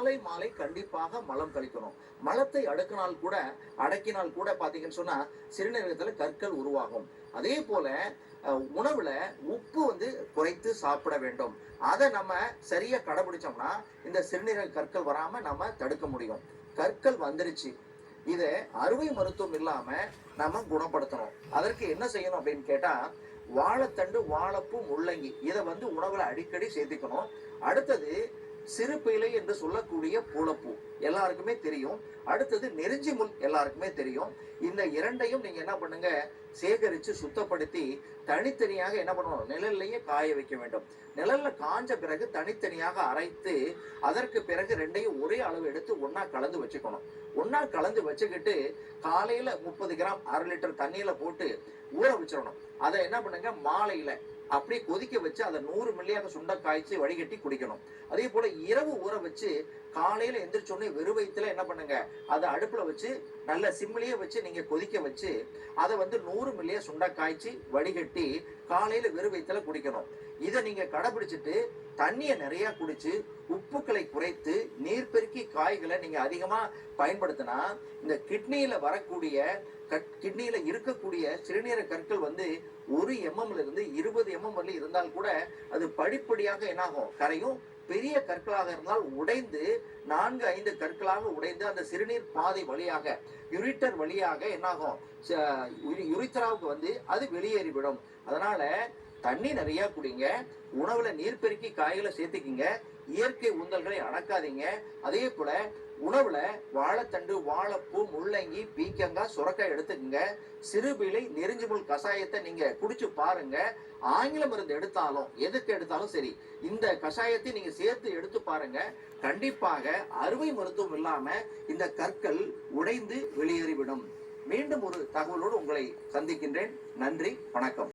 காலை மாலை கண்டிப்பாக மலம் கழிக்கணும். மலத்தை அடக்கினால் கூட பாத்தீங்கன்னு சொன்னா சிறுநீரகத்துல கற்கள் உருவாகும். அதே போல உணவுல உப்பு குறைத்து சாப்பிட வேண்டும். அதை நம்ம சரியா கடைபிடிச்சோம்னா இந்த சிறுநீரக கற்கள் வராம நம்ம தடுக்க முடியும். கற்கள் வந்துருச்சு, இத அறுவை மருத்துவம் இல்லாம நம்ம குணப்படுத்தணும். அதற்கு என்ன செய்யணும் அப்படின்னு கேட்டா, வாழைத்தண்டு, வாழைப்பூ, முள்ளங்கி இதை உணவுல அடிக்கடி சேர்த்துக்கணும். அடுத்தது சிறுபிழை என்று சொல்லக்கூடிய பூளப்பூ எல்லாருக்குமே தெரியும். அடுத்தது நெருஞ்சி முள் எல்லாருக்குமே தெரியும். இந்த இரண்டையும் நீங்க என்ன பண்ணுங்க, சேகரிச்சு சுத்தப்படுத்தி தனித்தனியாக என்ன பண்ணணும், நிழல்லையே காய வைக்க வேண்டும். நிழல்ல காஞ்ச பிறகு தனித்தனியாக அரைத்து அதற்கு பிறகு ரெண்டையும் ஒரே அளவு எடுத்து ஒன்னா கலந்து வச்சுக்கணும். ஒன்னா கலந்து வச்சுக்கிட்டு காலையில 30 கிராம் 1/2 லிட்டர் தண்ணியில போட்டு ஊற வச்சிடணும். அதை என்ன பண்ணுங்க, மாலையில அப்படியே கொதிக்க வச்சு அதை 100 மில்லியாக சுண்ட காய்ச்சி வடிகட்டி குடிக்கணும். அதே போல இரவு ஊற வச்சு காலையில எந்திரிச்சோடனே வெறும் வயித்துல என்ன பண்ணுங்க, அதை அடுப்புல வச்சு நல்ல சிம்மிலேயே வச்சு நீங்க கொதிக்க வச்சு அதை 100 மில்லியா சுண்ட காய்ச்சி வடிகட்டி காலையில வெறும் வயித்துல குடிக்கணும். இதை நீங்க கடைபிடிச்சிட்டு தண்ணியை நிறைய குடிச்சு உப்புக்களை குறைத்து நீர்பெருக்கி காய்களை நீங்க அதிகமா பயன்படுத்தினா இந்த கிட்னியில இருக்கக்கூடிய சிறுநீரக கற்கள் 1 mm இருந்து 20 mm வரல இருந்தால் கூட அது படிப்படியாக என்னாகும், கரையும். பெரிய கற்களாக இருந்தால் உடைந்து 4-5 கற்களாக உடைந்து அந்த சிறுநீர் பாதை வழியாக யூரிட்டர் வழியாக என்னாகும், யுரித்ராவுக்கு அது வெளியேறிவிடும். அதனால தண்ணி நிறைய குடிங்க, உணவுல நீர் பெருக்கி காய்களை சேர்த்துக்கிங்க, இயற்கை உந்தல்களை அடக்காதீங்க. அதே போல உணவுல வாழைத்தண்டு, வாழைப்பூ, முள்ளங்கி, பீக்கங்காய், சுரக்காய் எடுத்துக்கங்க. சிறுபிழை, நெருஞ்சி முள் கஷாயத்தை நீங்க குடிச்சு பாருங்க. ஆங்கில மருந்து எதுக்கு எடுத்தாலும் சரி, இந்த கஷாயத்தை நீங்க சேர்த்து எடுத்து பாருங்க. கண்டிப்பாக அறுவை மருத்துவம் இல்லாம இந்த கற்கள் உடைந்து வெளியேறிவிடும். மீண்டும் ஒரு தகவலோடு உங்களை சந்திக்கின்றேன். நன்றி, வணக்கம்.